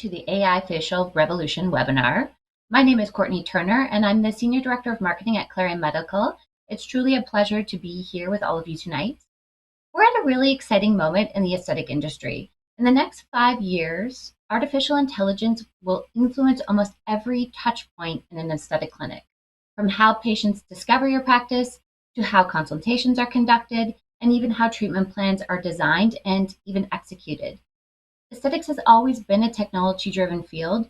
to the AI Facial Revolution webinar. My name is Courtney Turner, and I'm the Senior Director of Marketing at Clarion Medical. It's truly a pleasure to be here with all of you tonight. We're at a really exciting moment in the aesthetic industry. In the next 5 years, artificial intelligence will influence almost every touch point in an aesthetic clinic, from how patients discover your practice to how consultations are conducted, and even how treatment plans are designed and even executed. Aesthetics has always been a technology-driven field,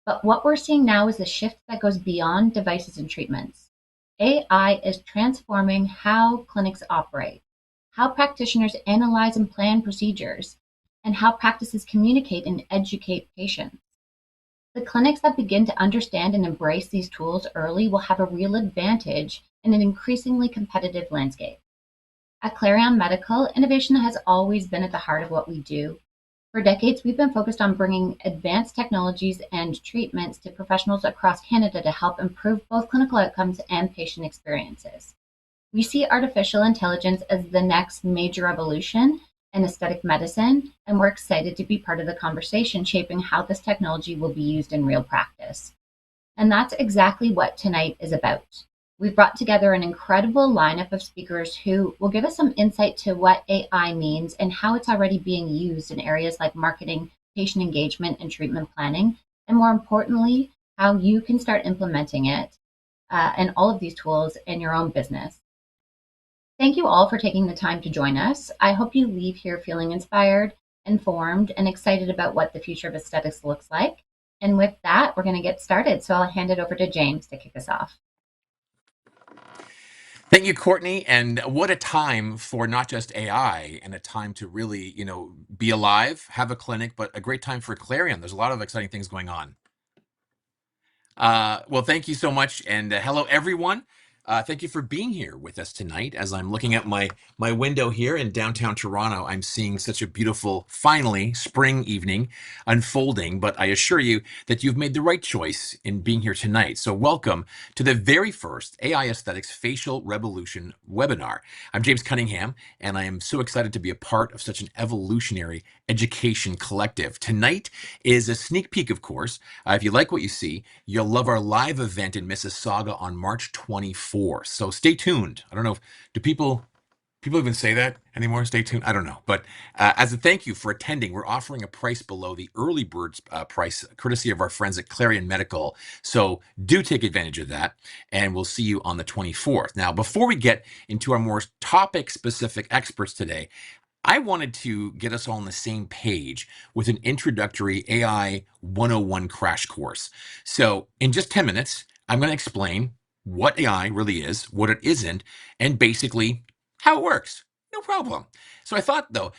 but what we're seeing now is a shift that goes beyond devices and treatments. AI is transforming how clinics operate, how practitioners analyze and plan procedures, and how practices communicate and educate patients. The clinics that begin to understand and embrace these tools early will have a real advantage in an increasingly competitive landscape. At Clarion Medical, innovation has always been at the heart of what we do. For decades, we've been focused on bringing advanced technologies and treatments to professionals across Canada to help improve both clinical outcomes and patient experiences. We see artificial intelligence as the next major evolution in aesthetic medicine, and we're excited to be part of the conversation shaping how this technology will be used in real practice. And that's exactly what tonight is about. We've brought together an incredible lineup of speakers who will give us some insight to what AI means and how it's already being used in areas like marketing, patient engagement, and treatment planning, and more importantly, how you can start implementing it and all of these tools in your own business. Thank you all for taking the time to join us. I hope you leave here feeling inspired, informed, and excited about what the future of aesthetics looks like. And with that, we're going to get started. So I'll hand it over to James to kick us off. Thank you, Courtney. And what a time for not just AI and a time to really, be alive, have a clinic, but a great time for Clarion. There's a lot of exciting things going on. Well, thank you so much. And hello, everyone. Thank you for being here with us tonight. As I'm looking at my window here in downtown Toronto, I'm seeing such a beautiful, finally, spring evening unfolding. But I assure you that you've made the right choice in being here tonight. So welcome to the very first AI Aesthetics Facial Revolution webinar. I'm James Cunningham, and I am so excited to be a part of such an evolutionary education collective. Tonight is a sneak peek, of course. If you like what you see, you'll love our live event in Mississauga on March 24th. So stay tuned. I don't know do people even say that anymore? Stay tuned. I don't know. But as a thank you for attending, we're offering a price below the early birds price, courtesy of our friends at Clarion Medical. So do take advantage of that, and we'll see you on the 24th. Now, before we get into our more topic-specific experts today, I wanted to get us all on the same page with an introductory AI 101 crash course. So in just 10 minutes, I'm going to explain what AI really is, what it isn't, and basically how it works. No problem. So I thought, though,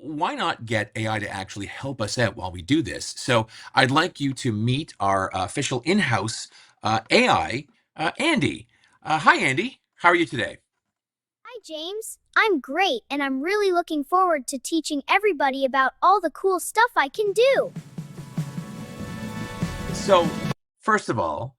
why not get AI to actually help us out while we do this? So I'd like you to meet our official in-house AI, Andy. Hi, Andy. How are you today? Hi, James. I'm great, and I'm really looking forward to teaching everybody about all the cool stuff I can do. So, first of all,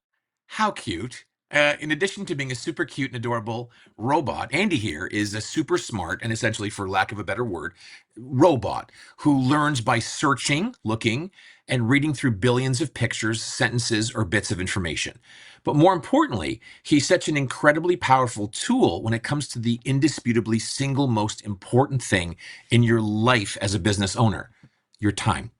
how cute. In addition to being a super cute and adorable robot, Andy here is a super smart and essentially, for lack of a better word, robot who learns by searching, looking, and reading through billions of pictures, sentences, or bits of information. But more importantly, he's such an incredibly powerful tool when it comes to the indisputably single most important thing in your life as a business owner, your time.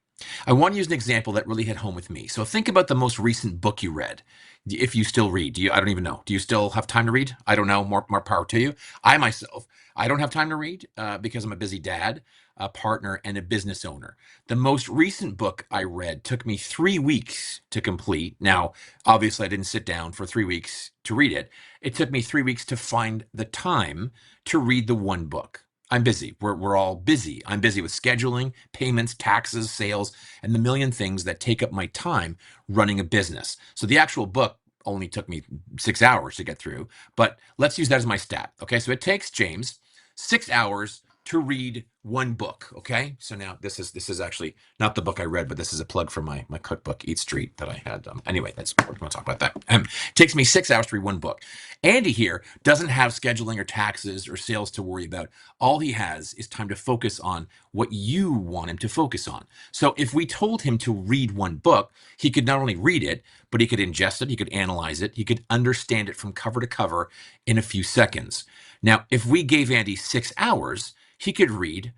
I want to use an example that really hit home with me. So think about the most recent book you read. If you still read, I don't even know. Do you still have time to read? I don't know. More power to you. I myself, I don't have time to read because I'm a busy dad, a partner, and a business owner. The most recent book I read took me 3 weeks to complete. Now, obviously, I didn't sit down for 3 weeks to read it. It took me 3 weeks to find the time to read the one book. I'm busy. We're all busy. I'm busy with scheduling, payments, taxes, sales, and the million things that take up my time running a business. So the actual book only took me 6 hours to get through, but let's use that as my stat. Okay, so it takes James 6 hours to read one book. Okay, so now this is actually not the book I read, but this is a plug for my cookbook, Eat Street, that I had. Anyway, we're going to talk about that. It takes me 6 hours to read one book. Andy here doesn't have scheduling or taxes or sales to worry about. All he has is time to focus on what you want him to focus on. So if we told him to read one book, he could not only read it, but he could ingest it, he could analyze it, he could understand it from cover to cover in a few seconds. Now, if we gave Andy 6 hours, he could read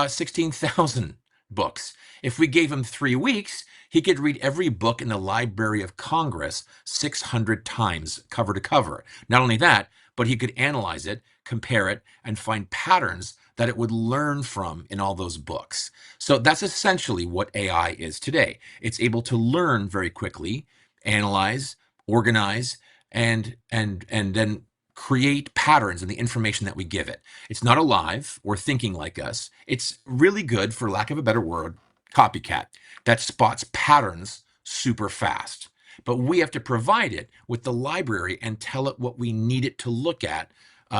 16,000 books. If we gave him 3 weeks, he could read every book in the Library of Congress 600 times cover to cover. Not only that, but he could analyze it, compare it, and find patterns that it would learn from in all those books. So that's essentially what AI is today. It's able to learn very quickly, analyze, organize, and then create patterns in the information that we give it. It's not alive or thinking like us. It's really good, for lack of a better word, copycat, that spots patterns super fast. But we have to provide it with the library and tell it what we need it to look at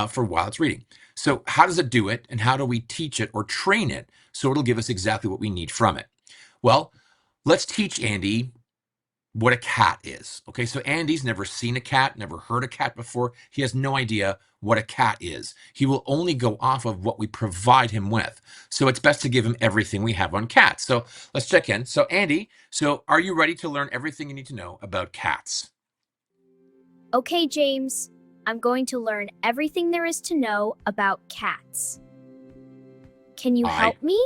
for while it's reading. So how does it do it, and how do we teach it or train it so it'll give us exactly what we need from it? Well, let's teach Andy what a cat is. Okay, so Andy's never seen a cat, never heard a cat before. He has no idea what a cat is. He will only go off of what we provide him with. So it's best to give him everything we have on cats. So let's check in. So Andy, so are you ready to learn everything you need to know about cats? Okay, James. I'm going to learn everything there is to know about cats. Can you help me?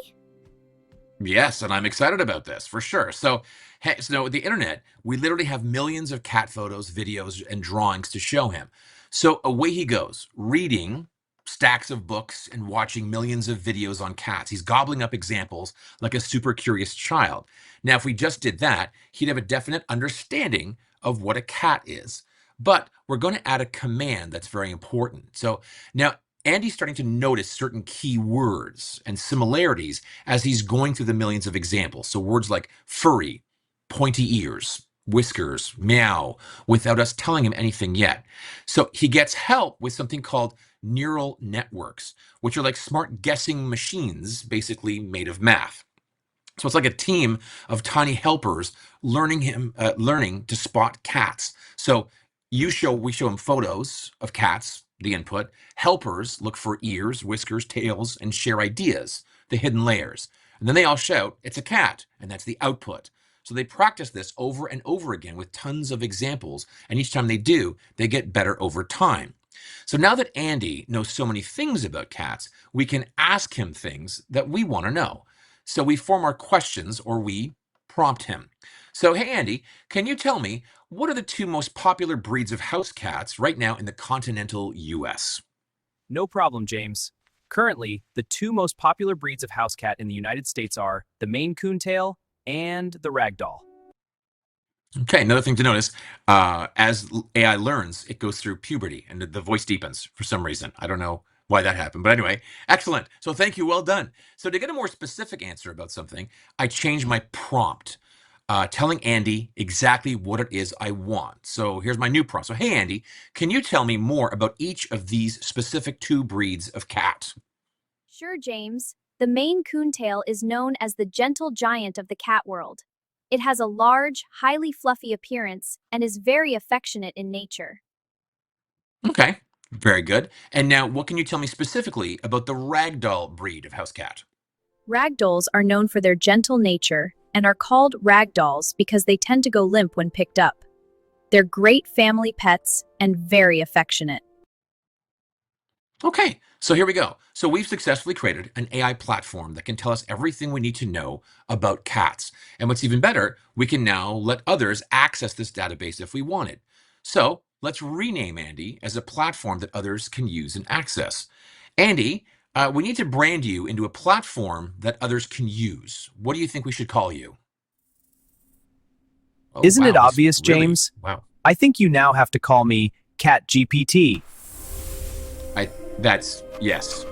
Yes, and I'm excited about this for sure. So, the internet, we literally have millions of cat photos, videos, and drawings to show him. So away he goes, reading stacks of books and watching millions of videos on cats. He's gobbling up examples like a super curious child. Now, if we just did that, he'd have a definite understanding of what a cat is. But we're going to add a command that's very important. So now Andy's starting to notice certain key words and similarities as he's going through the millions of examples. So words like furry, pointy ears, whiskers, meow, without us telling him anything yet. So he gets help with something called neural networks, which are like smart guessing machines, basically made of math. So it's like a team of tiny helpers learning to spot cats. So we show him photos of cats, the input. Helpers look for ears, whiskers, tails, and share ideas, the hidden layers. And then they all shout, "It's a cat," and that's the output. So they practice this over and over again with tons of examples, and each time they do, they get better over time. So now that Andy knows so many things about cats, we can ask him things that we want to know. So we form our questions, or we prompt him. So, hey, Andy, can you tell me, what are the 2 most popular breeds of house cats right now in the continental US? No problem, James. Currently, the 2 most popular breeds of house cat in the United States are the Maine Coontail and the Ragdoll. Okay, another thing to notice, as AI learns, it goes through puberty and the voice deepens for some reason. I don't know why that happened, but anyway, excellent. So thank you, well done. So to get a more specific answer about something, I changed my prompt, telling Andy exactly what it is I want. So here's my new prompt. So, hey, Andy, can you tell me more about each of these specific 2 breeds of cat? Sure, James. The Maine Coontail is known as the gentle giant of the cat world. It has a large, highly fluffy appearance and is very affectionate in nature. Okay, very good. And now, what can you tell me specifically about the Ragdoll breed of house cat? Ragdolls are known for their gentle nature and are called ragdolls because they tend to go limp when picked up. They're great family pets and very affectionate. Okay, so here we go. So we've successfully created an AI platform that can tell us everything we need to know about cats. And what's even better, we can now let others access this database if we wanted. So let's rename Andy as a platform that others can use and access. Andy, we need to brand you into a platform that others can use. What do you think we should call you? Oh, Isn't it wow, this obvious, really- James? Wow. I think you now have to call me Cat GPT. Yes,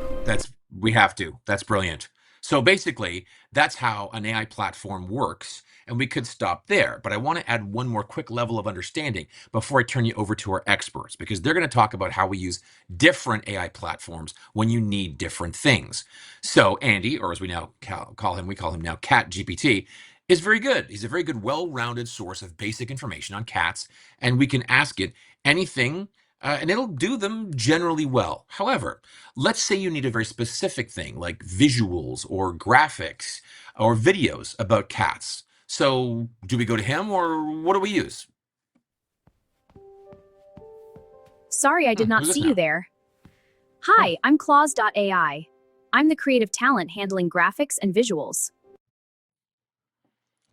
we have to. That's brilliant. So basically, that's how an AI platform works. And we could stop there. But I want to add one more quick level of understanding before I turn you over to our experts, because they're going to talk about how we use different AI platforms when you need different things. So Andy, or as we now call him, we call him now Cat GPT, is very good. He's a very good, well-rounded source of basic information on cats, and we can ask it anything, and it'll do them generally well. However, let's say you need a very specific thing like visuals or graphics or videos about cats. So do we go to him or what do we use? Sorry, I did not Who's this see now? you there. Oh, Hi, I'm Claus.ai. I'm the creative talent handling graphics and visuals.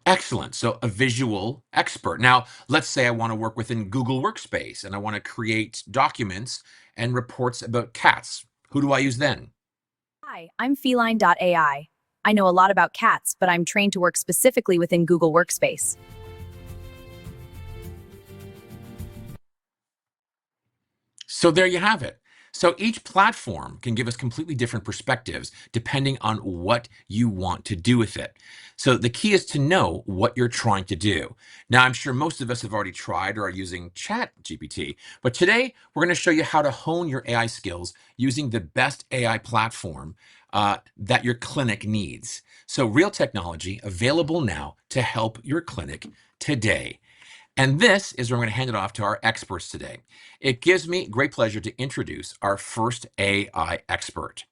excellent. So a visual expert. Now, let's say I want to work within Google Workspace and I want to create documents and reports about cats. Who do I use then? Hi, I'm Feline.ai. I know a lot about cats, but I'm trained to work specifically within Google Workspace. So there you have it. So each platform can give us completely different perspectives depending on what you want to do with it. So the key is to know what you're trying to do. Now, I'm sure most of us have already tried or are using Chat GPT, but today we're going to show you how to hone your AI skills using the best AI platform that your clinic needs. So real technology available now to help your clinic today. And this is where I'm going to hand it off to our experts today. It gives me great pleasure to introduce our first AI expert.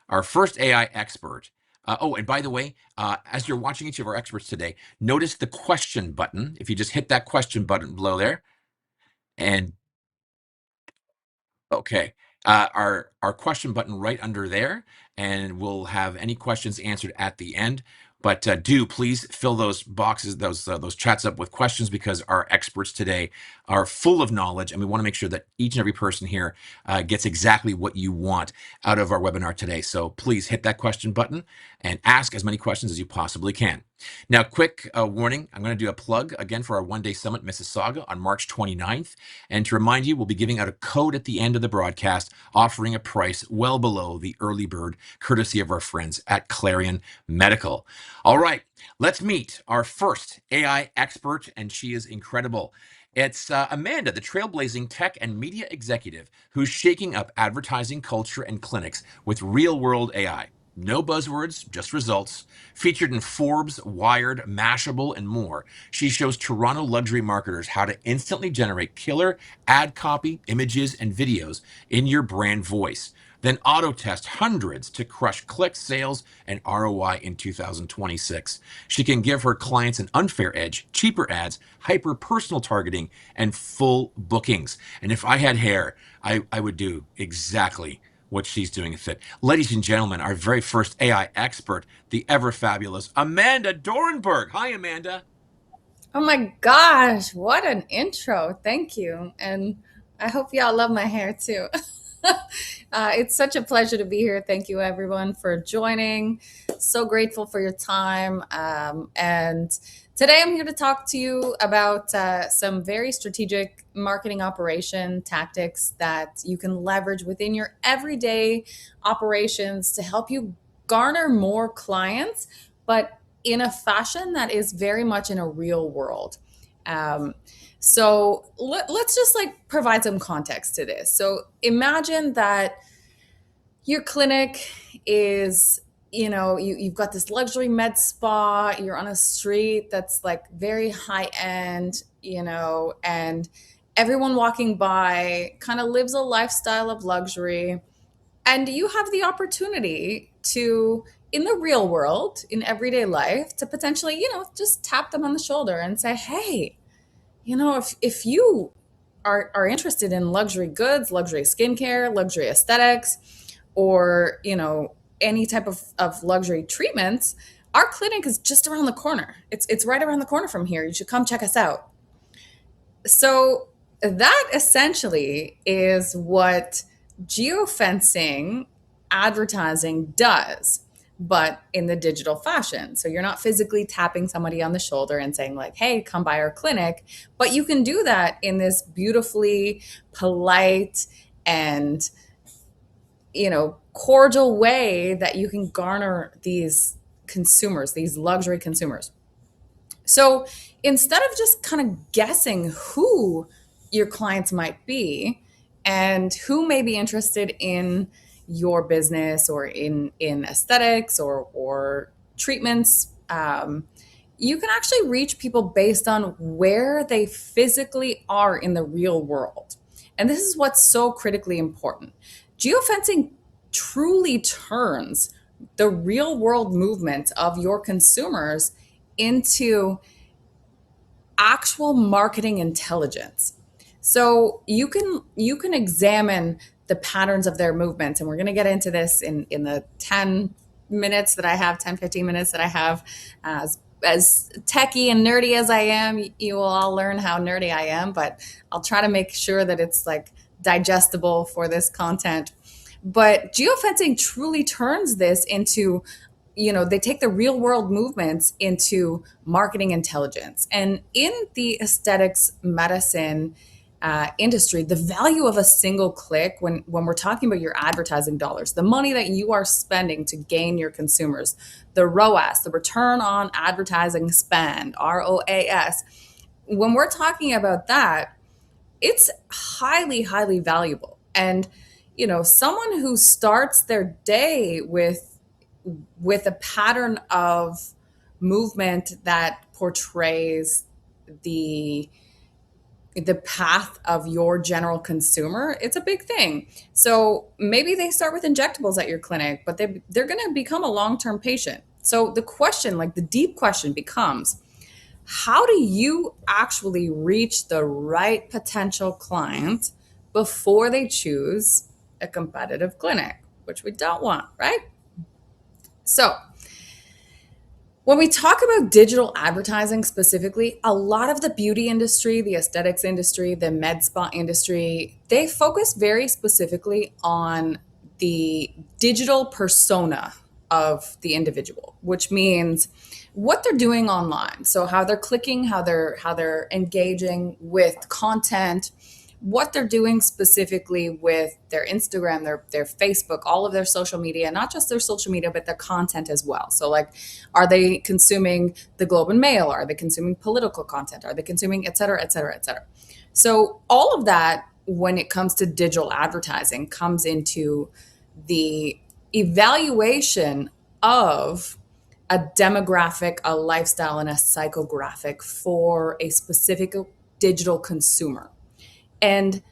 Our first AI expert. Oh, and by the way, as you're watching each of our experts today, notice the question button. If you just hit that question button below there, and okay. Our question button right under there, and we'll have any questions answered at the end. But do please fill those boxes, those chats up with questions, because our experts today are full of knowledge, and we want to make sure that each and every person here gets exactly what you want out of our webinar today. So please hit that question button and ask as many questions as you possibly can. Now, quick warning, I'm going to do a plug again for our one-day summit, Mississauga, on March 29th. And to remind you, we'll be giving out a code at the end of the broadcast, offering a price well below the early bird, courtesy of our friends at Clarion Medical. All right, let's meet our first AI expert, and she is incredible. It's Amanda, the trailblazing tech and media executive who's shaking up advertising culture and clinics with real-world AI. No buzzwords, just results. Featured in Forbes, Wired, Mashable, and more, she shows Toronto luxury marketers how to instantly generate killer ad copy, images, and videos in your brand voice. Then auto test hundreds to crush clicks, sales, and ROI in 2026. She can give her clients an unfair edge, cheaper ads, hyper personal targeting, and full bookings. And if I had hair, I would do exactly what she's doing with it. Ladies and gentlemen, our very first AI expert, the ever fabulous Amanda Dorenberg. Hi, Amanda. Oh my gosh, what an intro. Thank you. And I hope y'all love my hair too. It's such a pleasure to be here. Thank you, everyone, for joining. So grateful for your time. And today I'm here to talk to you about some very strategic marketing operation tactics that you can leverage within your everyday operations to help you garner more clients, but in a fashion that is very much in a real world. Um, let's just like provide some context to this. So imagine that your clinic is, you've got this luxury med spa, you're on a street that's like very high end, and everyone walking by kind of lives a lifestyle of luxury, and you have the opportunity to, in the real world, in everyday life, to potentially, just tap them on the shoulder and say, hey, if you are interested in luxury goods, luxury skincare, luxury aesthetics, or, any type of luxury treatments, our clinic is just around the corner. It's right around the corner from here. You should come check us out. So that essentially is what geofencing advertising does, but in the digital fashion. So you're not physically tapping somebody on the shoulder and saying like, hey, come by our clinic, but you can do that in this beautifully polite and, cordial way that you can garner these consumers, these luxury consumers. So instead of just kind of guessing who your clients might be and who may be interested in your business or in aesthetics or treatments, you can actually reach people based on where they physically are in the real world. And this is what's so critically important. Geofencing truly turns the real world movements of your consumers into actual marketing intelligence. So you can examine the patterns of their movements, and we're going to get into this in the 10 minutes that I have, 10, 15 minutes that I have. As techie and nerdy as I am, you will all learn how nerdy I am, but I'll try to make sure that it's like digestible for this content. But geofencing truly turns this into, they take the real world movements into marketing intelligence. And in the aesthetics medicine industry, the value of a single click, when we're talking about your advertising dollars, the money that you are spending to gain your consumers, the ROAS, the return on advertising spend, ROAS, when we're talking about that, it's highly, highly valuable. And, someone who starts their day with a pattern of movement that portrays the path of your general consumer, it's a big thing. So maybe they start with injectables at your clinic, but they're going to become a long-term patient. So the question, like the deep question becomes, how do you actually reach the right potential client before they choose a competitive clinic, which we don't want, right? So when we talk about digital advertising specifically, a lot of the beauty industry, the aesthetics industry, the med spa industry, they focus very specifically on the digital persona of the individual, which means what they're doing online. So how they're clicking, how they're engaging with content, what they're doing specifically with their Instagram, their Facebook, all of their social media, not just their social media, but their content as well. So like, are they consuming the Globe and Mail? Are they consuming political content? Are they consuming et cetera, et cetera, et cetera? So all of that, when it comes to digital advertising, comes into the evaluation of a demographic, a lifestyle, and a psychographic for a specific digital consumer. And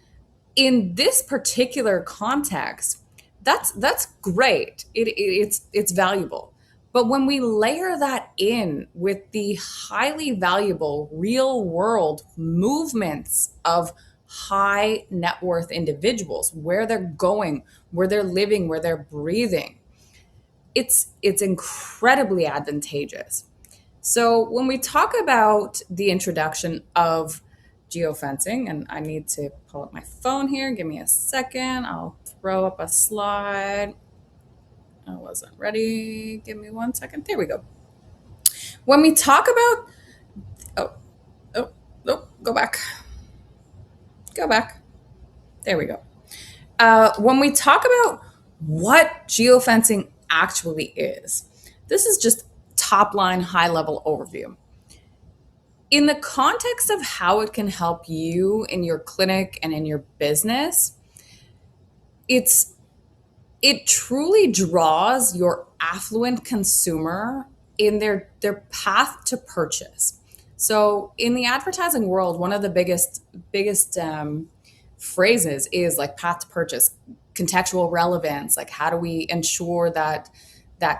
in this particular context, that's great. It's valuable. But when we layer that in with the highly valuable real world movements of high net worth individuals, where they're going, where they're living, where they're breathing, it's incredibly advantageous. So when we talk about the introduction of geofencing, and I need to pull up my phone here. Give me a second. I'll throw up a slide. I wasn't ready. Give me 1 second. There we go. When we talk about, go back. There we go. When we talk about what geofencing actually is, this is just top line, high level overview. In the context of how it can help you in your clinic and in your business, it truly draws your affluent consumer in their path to purchase. So in the advertising world, one of the biggest phrases is like path to purchase, contextual relevance. Like, how do we ensure that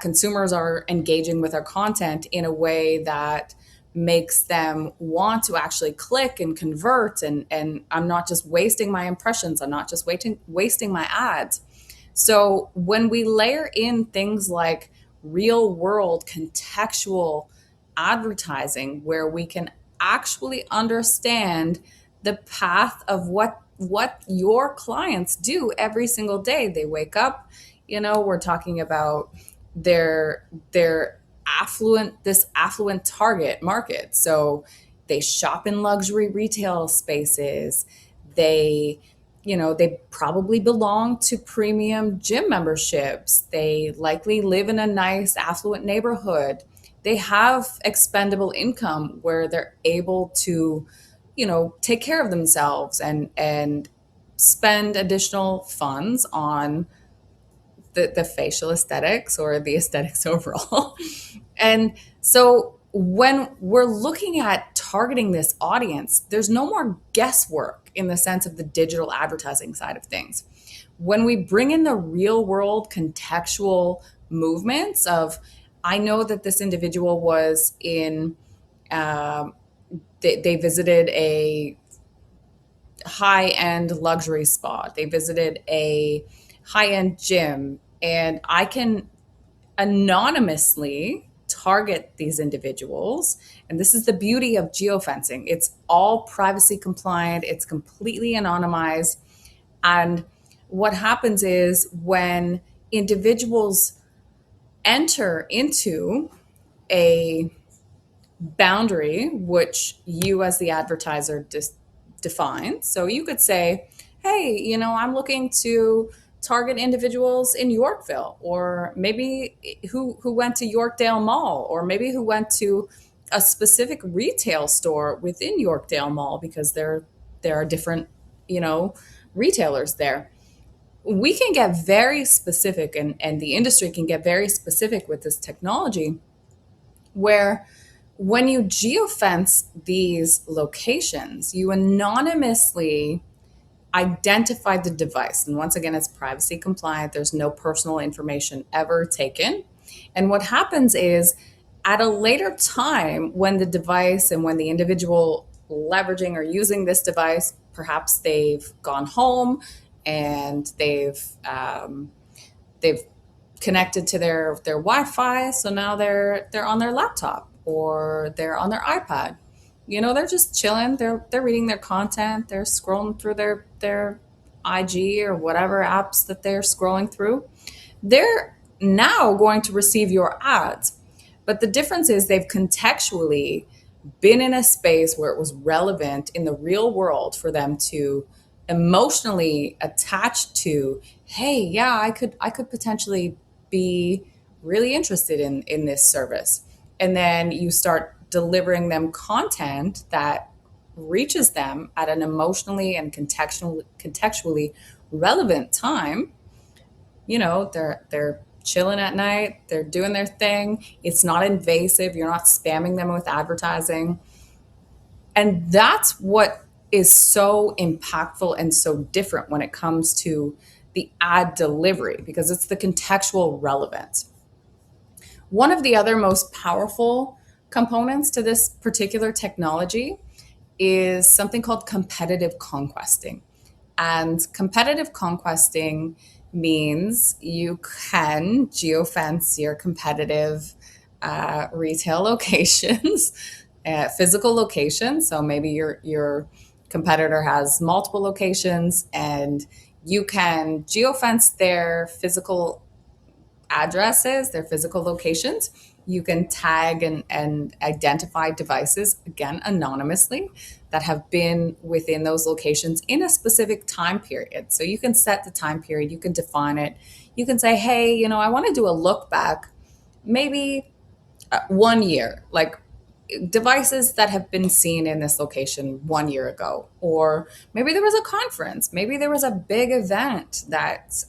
consumers are engaging with our content in a way that makes them want to actually click and convert, and I'm not just wasting my impressions, I'm not just wasting my ads. So when we layer in things like real world contextual advertising, where we can actually understand the path of what your clients do every single day. They wake up, we're talking about their affluent target market. So they shop in luxury retail spaces. They they probably belong to premium gym memberships. They likely live in a nice, affluent neighborhood. They have expendable income where they're able to, take care of themselves and spend additional funds on the facial aesthetics or the aesthetics overall. And so when we're looking at targeting this audience, there's no more guesswork in the sense of the digital advertising side of things. When we bring in the real world contextual movements of, I know that this individual was in, they visited a high end luxury spa, they visited a high end gym, and I can anonymously target these individuals. And this is the beauty of geofencing. It's all privacy compliant, it's completely anonymized. And what happens is when individuals enter into a boundary, which you as the advertiser define. So you could say, hey, I'm looking to target individuals in Yorkville, or maybe who went to Yorkdale Mall, or maybe who went to a specific retail store within Yorkdale Mall, because there are different, retailers there. We can get very specific, and the industry can get very specific with this technology, where when you geofence these locations, you anonymously identify the device. And once again, it's privacy compliant. There's no personal information ever taken. And what happens is, at a later time, when the device and when the individual leveraging or using this device, perhaps they've gone home and they've connected to their Wi-Fi, so now they're on their laptop or they're on their iPad. They're just chilling. They're reading their content. They're scrolling through their IG or whatever apps that they're scrolling through. They're now going to receive your ads, but the difference is they've contextually been in a space where it was relevant in the real world for them to emotionally attach to. Hey, yeah, I could potentially be really interested in this service. And then you start delivering them content that reaches them at an emotionally and contextually relevant time. They're chilling at night, they're doing their thing. It's not invasive. You're not spamming them with advertising. And that's what is so impactful and so different when it comes to the ad delivery, because it's the contextual relevance. One of the other most powerful components to this particular technology is something called competitive conquesting. And competitive conquesting means you can geofence your competitive retail locations, physical locations. So maybe your competitor has multiple locations, and you can geofence their physical addresses, their physical locations. You can tag and identify devices, again, anonymously, that have been within those locations in a specific time period. So you can set the time period, you can define it. You can say, hey, I want to do a look back, maybe 1 year, like devices that have been seen in this location 1 year ago. Or maybe there was a conference, maybe there was a big event that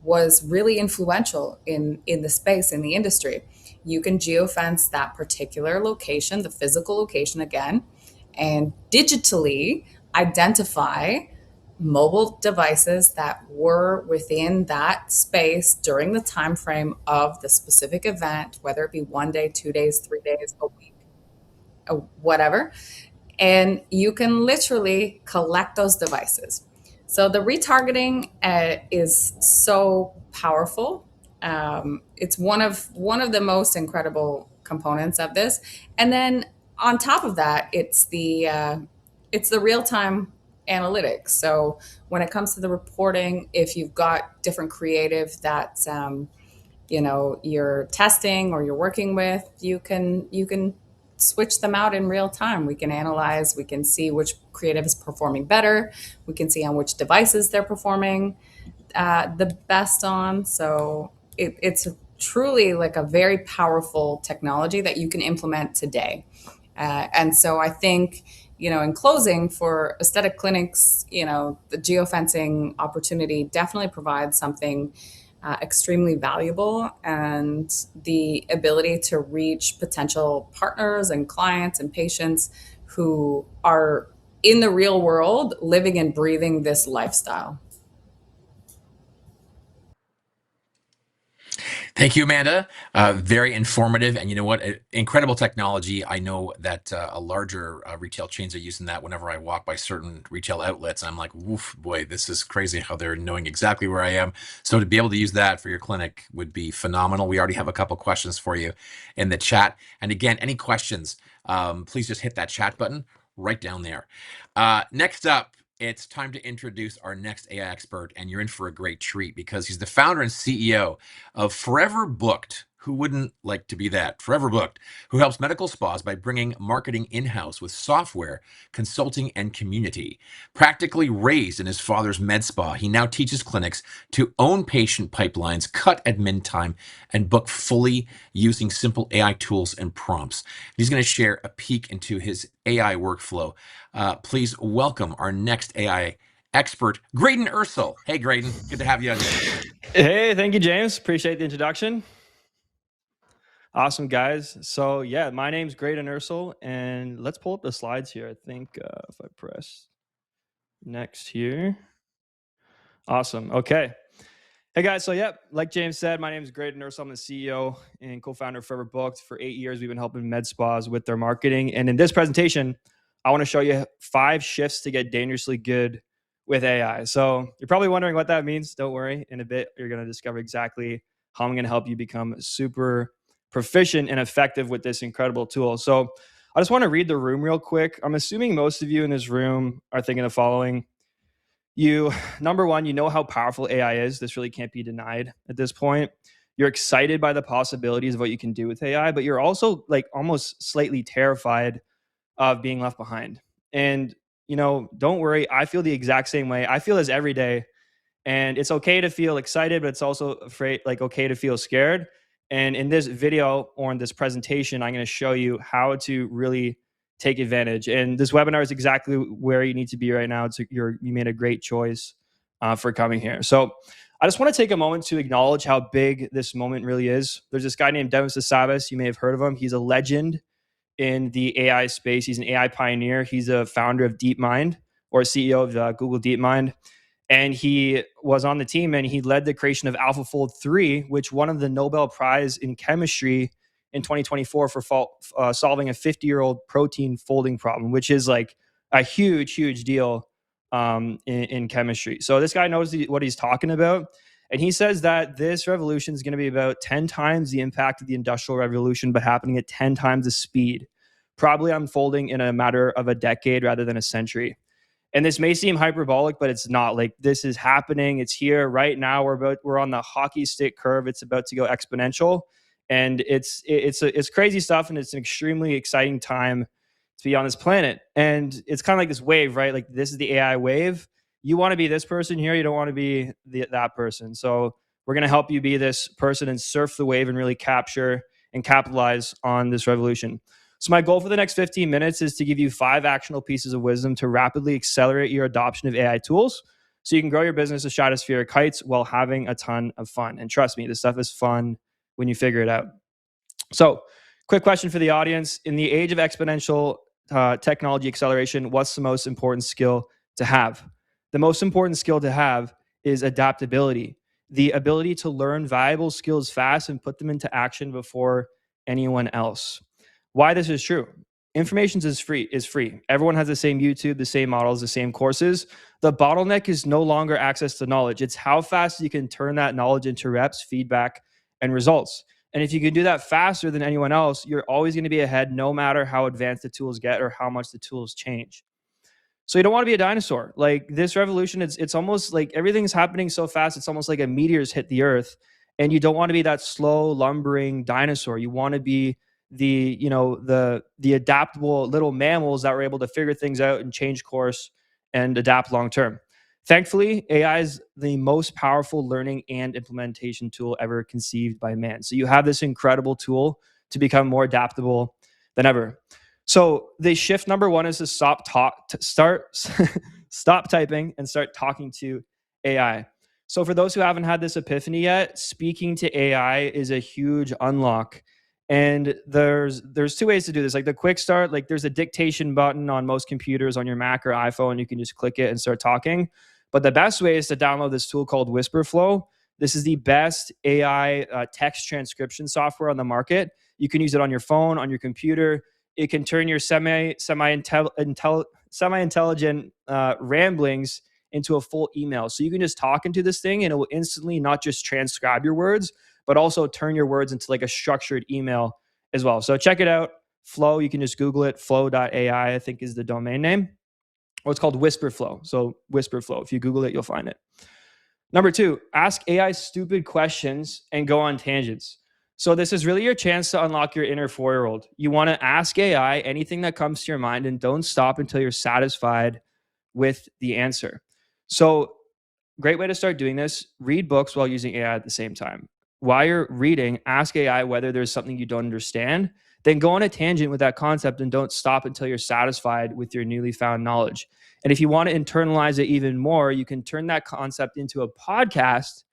was really influential in the space, in the industry. You can geofence that particular location, the physical location again, and digitally identify mobile devices that were within that space during the time frame of the specific event, whether it be 1 day, 2 days, 3 days, a week, whatever. And you can literally collect those devices. So the retargeting is so powerful. It's one of the most incredible components of this. And then on top of that, it's the real time analytics. So when it comes to the reporting, if you've got different creative that you're testing or you're working with, you can switch them out in real time. We can analyze, we can see which creative is performing better. We can see on which devices they're performing the best on. So it's truly like a very powerful technology that you can implement today. And so I think, in closing, for aesthetic clinics, the geofencing opportunity definitely provides something extremely valuable, and the ability to reach potential partners and clients and patients who are in the real world living and breathing this lifestyle. Thank you, Amanda. Very informative. And you know what? Incredible technology. I know that a larger retail chains are using that whenever I walk by certain retail outlets. I'm like, woof, boy, this is crazy how they're knowing exactly where I am. So to be able to use that for your clinic would be phenomenal. We already have a couple questions for you in the chat. And again, any questions, please just hit that chat button right down there. Next up, it's time to introduce our next AI expert, and you're in for a great treat because he's the founder and CEO of Forever Booked. Who wouldn't like to be that? Forever Booked, who helps medical spas by bringing marketing in-house with software, consulting, and community. Practically raised in his father's med spa, he now teaches clinics to own patient pipelines, cut admin time, and book fully using simple AI tools and prompts. He's going to share a peek into his AI workflow. Please welcome our next AI expert, Graydon Ursel. Hey, Graydon, good to have you on here. Hey, thank you, James. Appreciate the introduction. Awesome, guys. So yeah, my name's Graydon Ursel, and let's pull up the slides here. I think if I press next here. Awesome. Okay. Hey guys, so yeah, like James said, my name is Graydon Ursel. I'm the CEO and co-founder of Forever Booked. For 8 years, we've been helping med spas with their marketing. And in this presentation, I want to show you 5 shifts to get dangerously good with AI. So you're probably wondering what that means. Don't worry. In a bit, you're going to discover exactly how I'm going to help you become super proficient and effective with this incredible tool. So I just want to read the room real quick. I'm assuming most of you in this room are thinking the following. Number one, you know how powerful AI is. This really can't be denied at this point. You're excited by the possibilities of what you can do with AI, but you're also like almost slightly terrified of being left behind. And, don't worry. I feel the exact same way. I feel this every day. And it's okay to feel excited, but it's also okay to feel scared. And in this video or in this presentation, I'm going to show you how to really take advantage. And this webinar is exactly where you need to be right now. You made a great choice for coming here. So I just want to take a moment to acknowledge how big this moment really is. There's this guy named Dennis DeSavis. You may have heard of him. He's a legend in the AI space. He's an AI pioneer. He's a founder of DeepMind, or CEO of Google DeepMind. And he was on the team and he led the creation of AlphaFold 3, which won the Nobel Prize in chemistry in 2024 for solving a 50-year-old protein folding problem, which is like a huge, huge deal in chemistry. So this guy knows what he's talking about. And he says that this revolution is going to be about 10 times the impact of the Industrial Revolution, but happening at 10 times the speed, probably unfolding in a matter of a decade rather than a century. And this may seem hyperbolic, but it's not. Like, this is happening. It's here right now. We're on the hockey stick curve. It's about to go exponential, and it's crazy stuff. And it's an extremely exciting time to be on this planet. And it's kind of like this wave, right? Like, this is the AI wave. You want to be this person here. You don't want to be that person. So we're going to help you be this person and surf the wave and really capture and capitalize on this revolution. So my goal for the next 15 minutes is to give you 5 actionable pieces of wisdom to rapidly accelerate your adoption of AI tools so you can grow your business to stratospheric heights while having a ton of fun. And trust me, this stuff is fun when you figure it out. So quick question for the audience. In the age of exponential technology acceleration, what's the most important skill to have? The most important skill to have is adaptability, the ability to learn valuable skills fast and put them into action before anyone else. Why this is true. Information is free. Everyone has the same YouTube, the same models, the same courses. The bottleneck is no longer access to knowledge. It's how fast you can turn that knowledge into reps, feedback, and results. And if you can do that faster than anyone else, you're always going to be ahead no matter how advanced the tools get or how much the tools change. So you don't want to be a dinosaur. Like, this revolution, it's almost like everything's happening so fast. It's almost like a meteor's hit the earth. And you don't want to be that slow, lumbering dinosaur. You want to be the adaptable little mammals that were able to figure things out and change course and adapt long term. Thankfully, AI is the most powerful learning and implementation tool ever conceived by man. So you have this incredible tool to become more adaptable than ever. So the shift number one is to stop typing and start talking to AI. So for those who haven't had this epiphany yet, speaking to AI is a huge unlock. And there's two ways to do this. Like the quick start, like there's a dictation button on most computers on your Mac or iPhone. You can just click it and start talking. But the best way is to download this tool called WhisperFlow. This is the best AI text transcription software on the market. You can use it on your phone, on your computer. It can turn your semi-intelligent ramblings into a full email. So you can just talk into this thing and it will instantly not just transcribe your words, but also turn your words into like a structured email as well. So check it out. Flow, you can just Google it. Flow.ai, I think is the domain name. Or it's called WhisperFlow. So WhisperFlow. If you Google it, you'll find it. Number two, ask AI stupid questions and go on tangents. So this is really your chance to unlock your inner 4-year-old. You want to ask AI anything that comes to your mind and don't stop until you're satisfied with the answer. So great way to start doing this, read books while using AI at the same time. While you're reading, ask AI whether there's something you don't understand, then go on a tangent with that concept and don't stop until you're satisfied with your newly found knowledge. And if you want to internalize it even more, you can turn that concept into a podcast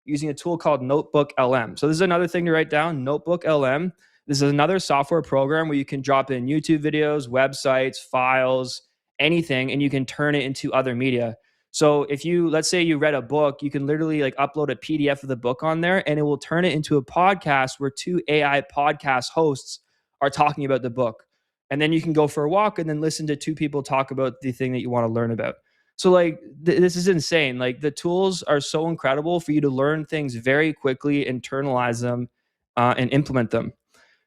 using a tool called Notebook LM. So this is another thing to write down, Notebook LM. This is another software program where you can drop in YouTube videos, websites, files, anything, and you can turn it into other media. So if let's say you read a book, you can literally like upload a PDF of the book on there and it will turn it into a podcast where 2 AI podcast hosts are talking about the book. And then you can go for a walk and then listen to 2 people talk about the thing that you want to learn about. So like this is insane. Like the tools are so incredible for you to learn things very quickly, internalize them, and implement them.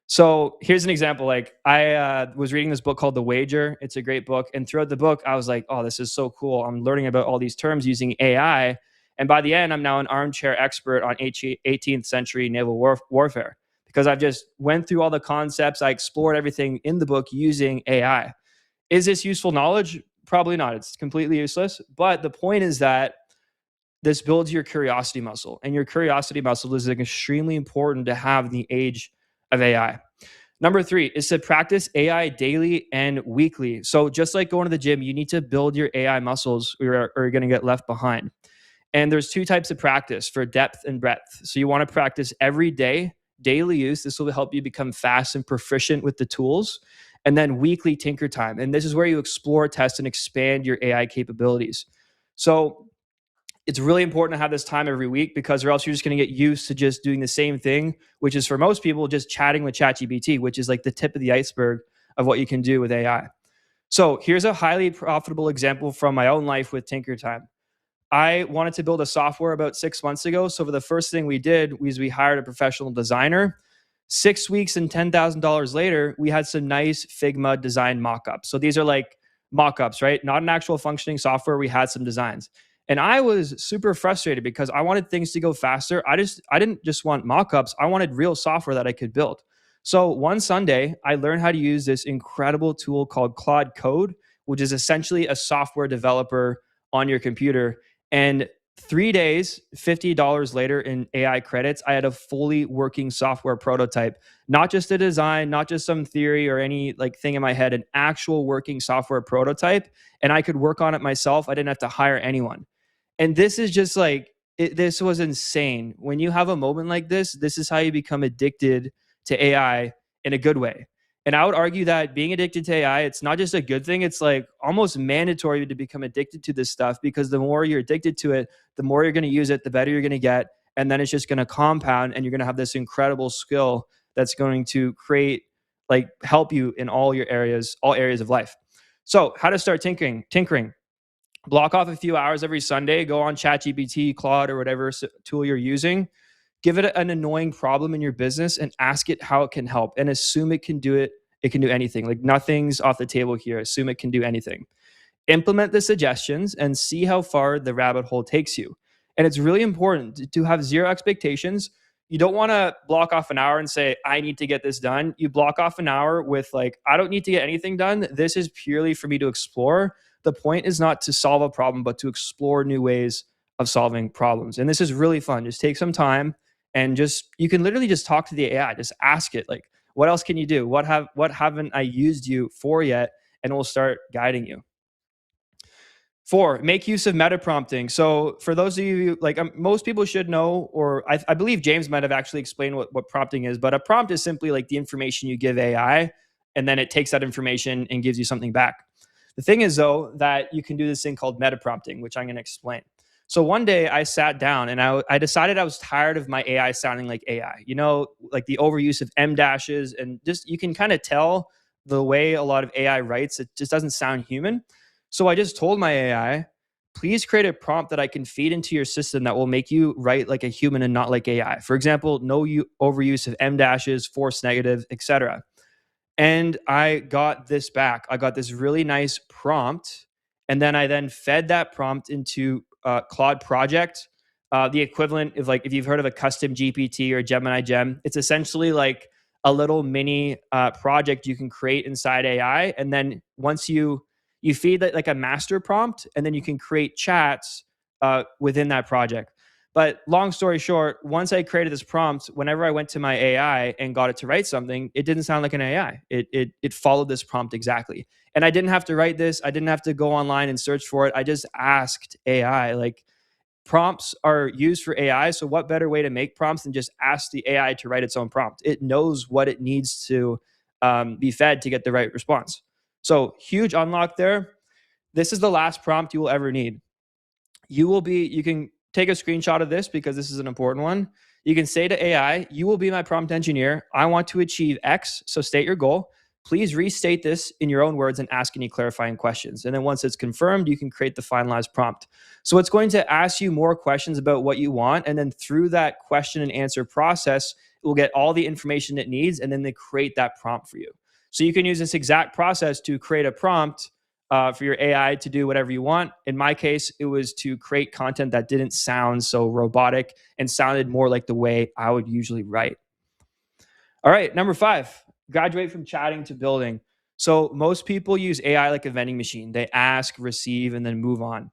So here's an example. Like I was reading this book called The Wager. It's a great book. And throughout the book, I was like, oh, this is so cool. I'm learning about all these terms using AI. And by the end, I'm now an armchair expert on 18th century naval warfare because I've just went through all the concepts. I explored everything in the book using AI. Is this useful knowledge? Probably not. It's completely useless. But the point is that this builds your curiosity muscle. And your curiosity muscle is extremely important to have in the age of AI. Number 3 is to practice AI daily and weekly. So just like going to the gym, you need to build your AI muscles or you're going to get left behind. And there's 2 types of practice for depth and breadth. So you want to practice every day, daily use. This will help you become fast and proficient with the tools. And then weekly tinker time. And this is where you explore, test, and expand your AI capabilities. So it's really important to have this time every week because or else you're just going to get used to just doing the same thing, which is for most people just chatting with ChatGPT, which is like the tip of the iceberg of what you can do with AI. So here's a highly profitable example from my own life with Tinker Time. I wanted to build a software about 6 months ago. So for the first thing we did was we hired a professional designer. 6 weeks and $10,000 later, we had some nice Figma design mockups. So these are like mockups, right? Not an actual functioning software. We had some designs. And I was super frustrated because I wanted things to go faster. I didn't just want mockups. I wanted real software that I could build. So one Sunday, I learned how to use this incredible tool called Claude Code, which is essentially a software developer on your computer. And 3 days, $50 later in AI credits, I had a fully working software prototype. Not just a design, not just some theory or any like thing in my head, an actual working software prototype. And I could work on it myself. I didn't have to hire anyone. And this is just like, this was insane. When you have a moment like this is how you become addicted to AI in a good way. And I would argue that being addicted to AI, it's not just a good thing. It's like almost mandatory to become addicted to this stuff because the more you're addicted to it, the more you're going to use it, the better you're going to get. And then it's just going to compound and you're going to have this incredible skill that's going to help you in all areas of life. So how to start tinkering. Block off a few hours every Sunday, go on ChatGPT, Claude, or whatever tool you're using. Give it an annoying problem in your business and ask it how it can help and assume it can do it. It can do anything. Like nothing's off the table here. Assume it can do anything. Implement the suggestions and see how far the rabbit hole takes you. And it's really important to have zero expectations. you don't want to block off an hour and say, I need to get this done. You block off an hour with like, I don't need to get anything done. This is purely for me to explore. The point is not to solve a problem, but to explore new ways of solving problems. And this is really fun. Just take some time and you can literally just talk to the AI. Just ask it like, what else can you do? What haven't I used you for yet? And it will start guiding you. 4, make use of meta prompting. So for those of you, like most people should know, or I believe James might have actually explained what prompting is, but a prompt is simply like the information you give AI, and then it takes that information and gives you something back. The thing is though, that you can do this thing called meta prompting, which I'm going to explain. So one day I sat down and I decided I was tired of my AI sounding like AI, like the overuse of M dashes, and just, you can kind of tell the way a lot of AI writes, it just doesn't sound human. So I just told my AI, please create a prompt that I can feed into your system that will make you write like a human and not like AI. For example, no overuse of M dashes, force negative, etc. And I got this back. I got this really nice prompt. And then I fed that prompt into Claude Project, the equivalent of, like, if you've heard of a custom GPT or Gemini Gem, it's essentially like a little mini project you can create inside AI. And then once you feed that like a master prompt, and then you can create chats within that project. But long story short, once I created this prompt, whenever I went to my AI and got it to write something, it didn't sound like an AI. It followed this prompt exactly. And I didn't have to write this. I didn't have to go online and search for it. I just asked AI. Like, prompts are used for AI. So what better way to make prompts than just ask the AI to write its own prompt? It knows what it needs to be fed to get the right response. So huge unlock there. This is the last prompt you will ever need. You can take a screenshot of this because this is an important one. You can say to AI, you will be my prompt engineer. I want to achieve X. So state your goal. Please restate this in your own words and ask any clarifying questions. And then once it's confirmed, you can create the finalized prompt. So it's going to ask you more questions about what you want. And then through that question and answer process, it will get all the information it needs. And then they create that prompt for you. So you can use this exact process to create a prompt for your AI to do whatever you want. In my case, it was to create content that didn't sound so robotic and sounded more like the way I would usually write. All right, number 5, graduate from chatting to building. So most people use AI like a vending machine. They ask, receive, and then move on.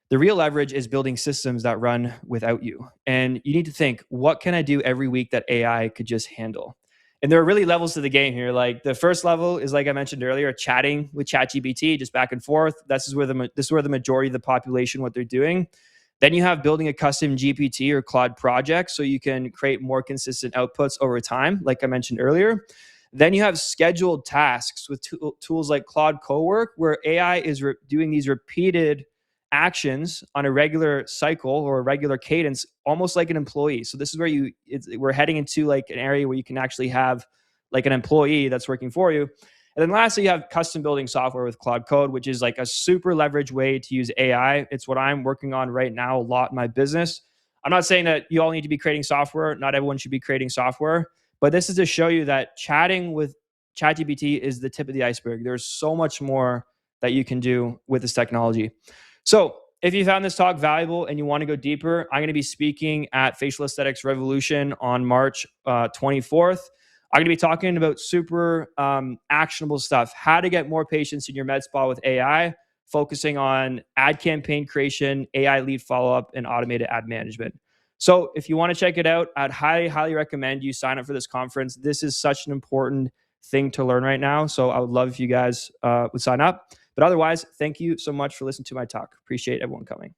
The real leverage is building systems that run without you. And you need to think, what can I do every week that AI could just handle? And there are really levels to the game here. Like, the first level is, like I mentioned earlier, chatting with ChatGPT, just back and forth. This is where the majority of the population, what they're doing. Then you have building a custom GPT or Claude project so you can create more consistent outputs over time, like I mentioned earlier. Then you have scheduled tasks with tools like Claude Cowork, where AI is doing these repeated actions on a regular cycle or a regular cadence, almost like an employee. So this is where we're heading into like an area where you can actually have like an employee that's working for you. And then lastly, you have custom building software with Claude Code, which is like a super leverage way to use AI. It's what I'm working on right now a lot in my business. I'm not saying that you all need to be creating software. Not everyone should be creating software, but this is to show you that chatting with ChatGPT is the tip of the iceberg. There's so much more that you can do with this technology. So if you found this talk valuable and you want to go deeper, I'm going to be speaking at Facial Aesthetics Revolution on March 24th. I'm going to be talking about super actionable stuff, how to get more patients in your med spa with AI, focusing on ad campaign creation, AI lead follow-up, and automated ad management. So if you want to check it out, I'd highly, highly recommend you sign up for this conference. This is such an important thing to learn right now. So I would love if you guys would sign up. But otherwise, thank you so much for listening to my talk. Appreciate everyone coming.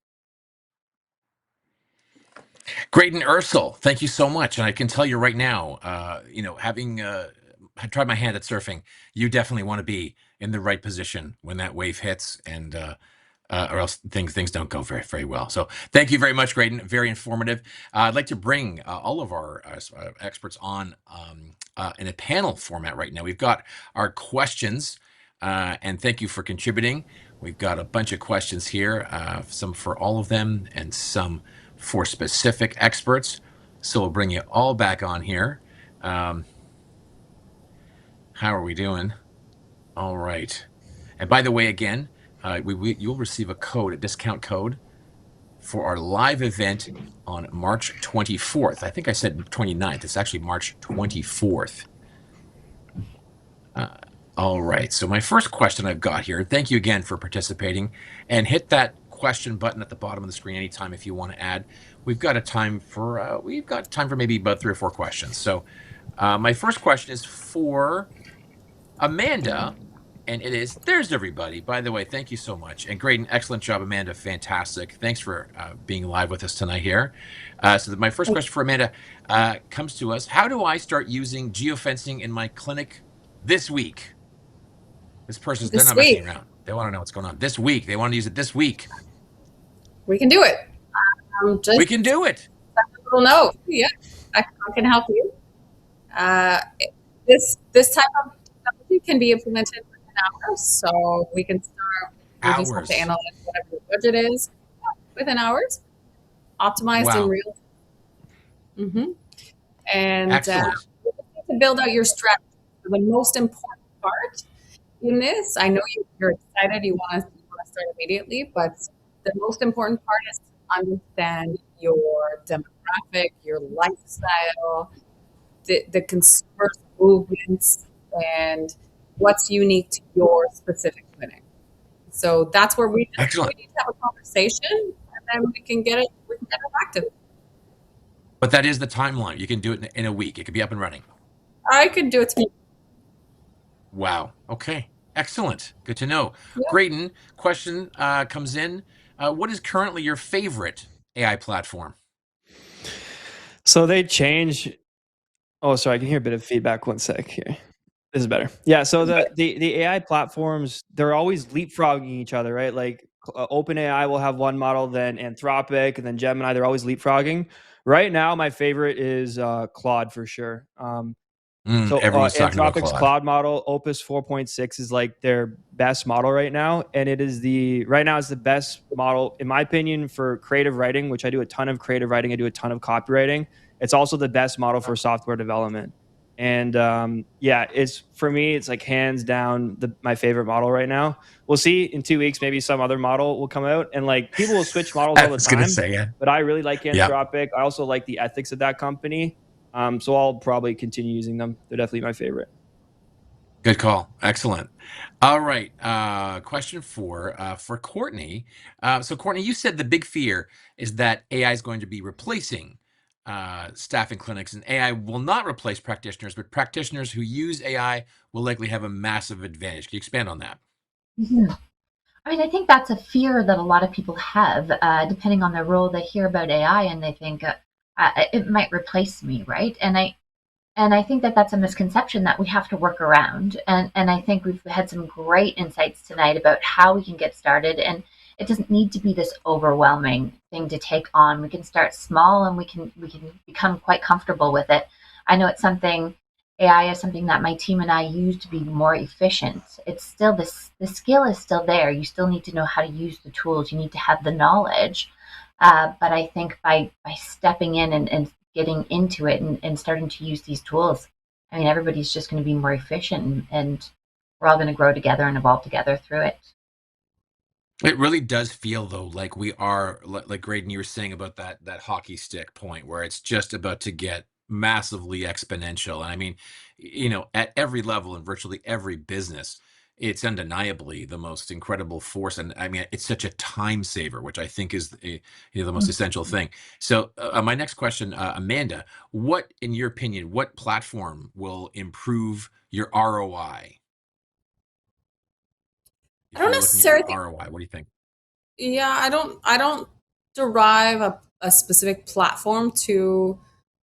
Graydon Ursel, thank you so much. And I can tell you right now, having tried my hand at surfing, you definitely want to be in the right position when that wave hits, and or else things don't go very, very well. So thank you very much, Graydon. Very informative. I'd like to bring all of our experts on in a panel format right now. We've got our questions, and thank you for contributing. We've got a bunch of questions here, some for all of them and some for specific experts. So we'll bring you all back on here. How are we doing? All right. And by the way, again, you'll receive a discount code for our live event on March 24th. I think I said 29th. It's actually March 24th. All right. So my first question I've got here, thank you again for participating, and hit that question button at the bottom of the screen anytime if you want to add. We've got time for maybe about 3 or 4 questions. So my first question is for Amanda, and it is, there's everybody. By the way, thank you so much. And Graydon, excellent job, Amanda. Fantastic. Thanks for being live with us tonight here. My first question for Amanda comes to us. How do I start using geofencing in my clinic this week? They're not messing around. They want to know what's going on. This week. They want to use it this week. We can do it. We can do it. A little note. Yeah, I can help you. This type of technology can be implemented within hours, so we can start. We just have to analyze whatever the budget is within hours, optimized in real time. And you need to build out your strategy. The most important part in this, I know you're excited, you want to start immediately, but the most important part is to understand your demographic, your lifestyle, the consumer's movements, and what's unique to your specific clinic. So that's where we need to have a conversation, and then we can get it active. But that is the timeline. You can do it in a week. It could be up and running. I could do it tomorrow. Wow. Okay. Excellent. Good to know. Yeah. Graydon, question comes in. What is currently your favorite AI platform? So they change. Oh, sorry. I can hear a bit of feedback. One sec here. This is better. Yeah. So the AI platforms, they're always leapfrogging each other, right? Like OpenAI will have one model, then Anthropic, and then Gemini. They're always leapfrogging. Right now, my favorite is Claude for sure. So Anthropic's Cloud model, Opus 4.6 is like their best model right now. And it's the best model, in my opinion, for creative writing, which I do a ton of creative writing. I do a ton of copywriting. It's also the best model for software development. And for me, it's like hands down my favorite model right now. We'll see in 2 weeks, maybe some other model will come out, and like people will switch models all the time. But I really like Anthropic. I also like the ethics of that company. So I'll probably continue using them. They're definitely my favorite. Good call. Excellent. All right. Question for Courtney. So Courtney, you said the big fear is that AI is going to be replacing staff in clinics, and AI will not replace practitioners, but practitioners who use AI will likely have a massive advantage. Can you expand on that? Mm-hmm. I mean, I think that's a fear that a lot of people have, depending on their role. They hear about AI and they think it might replace me, right? And I think that that's a misconception that we have to work around. And I think we've had some great insights tonight about how we can get started. And it doesn't need to be this overwhelming thing to take on. We can start small and we can become quite comfortable with it. I know AI is something that my team and I use to be more efficient. It's still the skill is still there. You still need to know how to use the tools. You need to have the knowledge. But I think by stepping in and getting into it and starting to use these tools, I mean, everybody's just going to be more efficient, and we're all going to grow together and evolve together through it. It really does feel, though, like we are, like Graydon, you were saying about that hockey stick point where it's just about to get massively exponential. And I mean, at every level in virtually every business, it's undeniably the most incredible force. And I mean, it's such a time saver, which I think is the most essential thing. So my next question, Amanda, what, in your opinion, what platform will improve your ROI? I don't necessarily ROI. What do you think? Yeah, I don't derive a specific platform to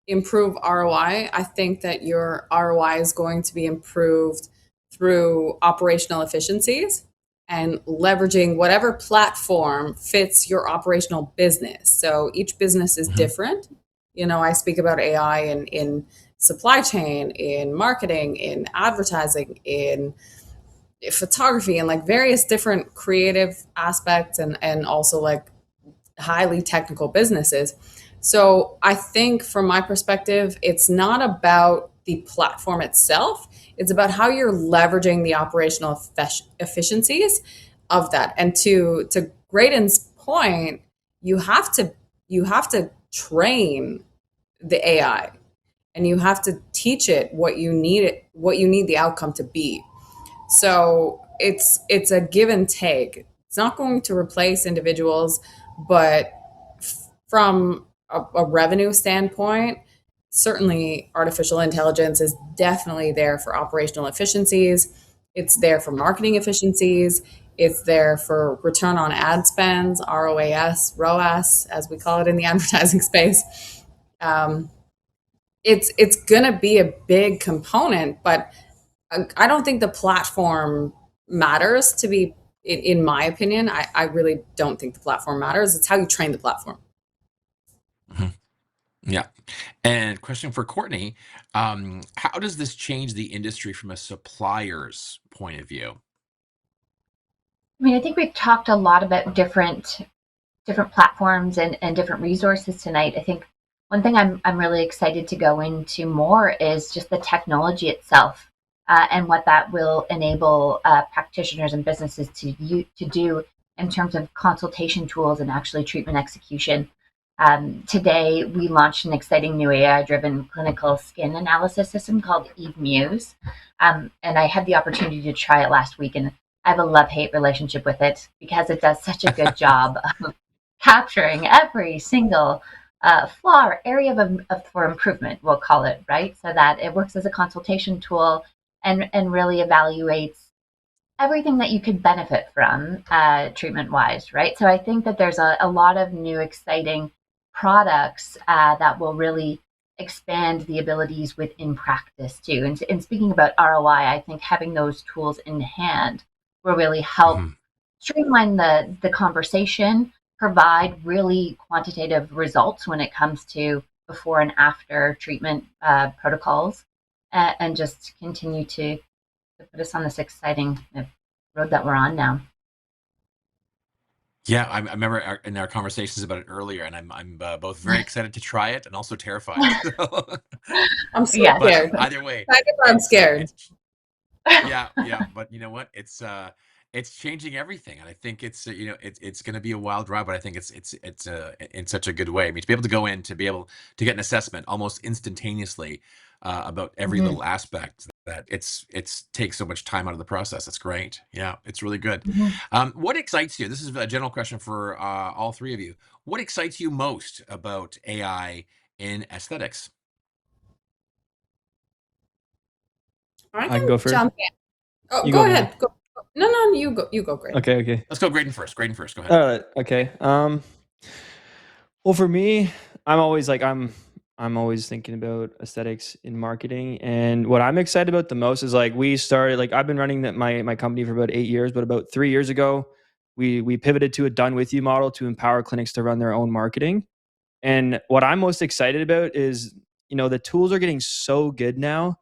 improve ROI. I think that your ROI is going to be improved through operational efficiencies and leveraging whatever platform fits your operational business. So each business is different. I speak about AI in supply chain, in marketing, in advertising, in photography, and like various different creative aspects, and also like highly technical businesses. So I think from my perspective, it's not about the platform itself. It's about how you're leveraging the operational efficiencies of that. And to Graydon's point, you have to train the AI, and you have to teach it what you need the outcome to be. So it's a give and take. It's not going to replace individuals, but from a revenue standpoint, certainly artificial intelligence is definitely there for operational efficiencies. It's there for marketing efficiencies. It's there for return on ad spends, ROAS, as we call it in the advertising space. Um, it's gonna be a big component, but I don't think the platform matters. To be, in my opinion, I really don't think the platform matters. It's how you train the platform. Mhm. Yeah. And question for Courtney, how does this change the industry from a supplier's point of view? I mean, I think we've talked a lot about different platforms and different resources tonight. I think one thing I'm really excited to go into more is just the technology itself, and what that will enable practitioners and businesses to do in terms of consultation tools and actually treatment execution. Today, we launched an exciting new AI-driven clinical skin analysis system called Eve Muse, and I had the opportunity to try it last week, and I have a love-hate relationship with it because it does such a good job of capturing every single flaw or area for improvement, we'll call it, right? So that it works as a consultation tool and really evaluates everything that you could benefit from treatment wise, right? So I think that there's a lot of new exciting products that will really expand the abilities within practice too. And speaking about ROI, I think having those tools in hand will really help Mhm. streamline the conversation, provide really quantitative results when it comes to before and after treatment protocols, and just continue to put us on this exciting road that we're on now. Yeah, I remember in our conversations about it earlier, and I'm both very excited to try it and also terrified. So, I'm so Yeah. but scared. either way, Excited, but I'm scared. it's yeah, yeah. But you know what? It's changing everything, and I think it's going to be a wild ride. But I think it's in such a good way. I mean, to be able to go in, to be able to get an assessment almost instantaneously about every Mhm. little aspect, that it's takes so much time out of the process. That's great. Yeah, it's really good. Mhm. What excites you? This is a general question for all three of you. What excites you most about AI in aesthetics? I I can can go first. jump in. Oh, You go go, Mary. ahead. Go. No, no, you go. You go, Graydon. Okay, okay. Let's go Graydon first. Graydon first. Go ahead. All right, okay. Well, for me, I'm always like I'm always thinking about aesthetics in marketing, and what I'm excited about the most is like we started like I've been running my company for about 8 years, but about 3 years ago, we pivoted to a done with you model to empower clinics to run their own marketing. And what I'm most excited about is, the tools are getting so good now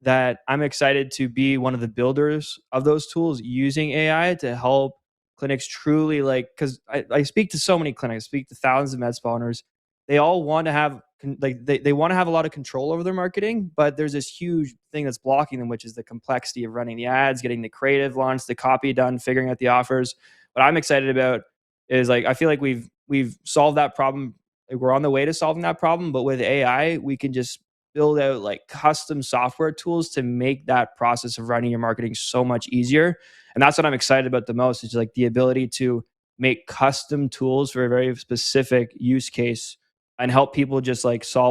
that I'm excited to be one of the builders of those tools using AI to help clinics truly like, because I speak to so many clinics, speak to thousands of med spa owners. They all want to have they want to have a lot of control over their marketing, but there's this huge thing that's blocking them, which is the complexity of running the ads, getting the creative launched, the copy done, figuring out the offers. What I'm excited about is like I feel like we've solved that problem. Like, we're on the way to solving that problem, but with AI, we can just build out like custom software tools to make that process of running your marketing so much easier. And that's what I'm excited about the most, is like the ability to make custom tools for a very specific use case and help people just like solve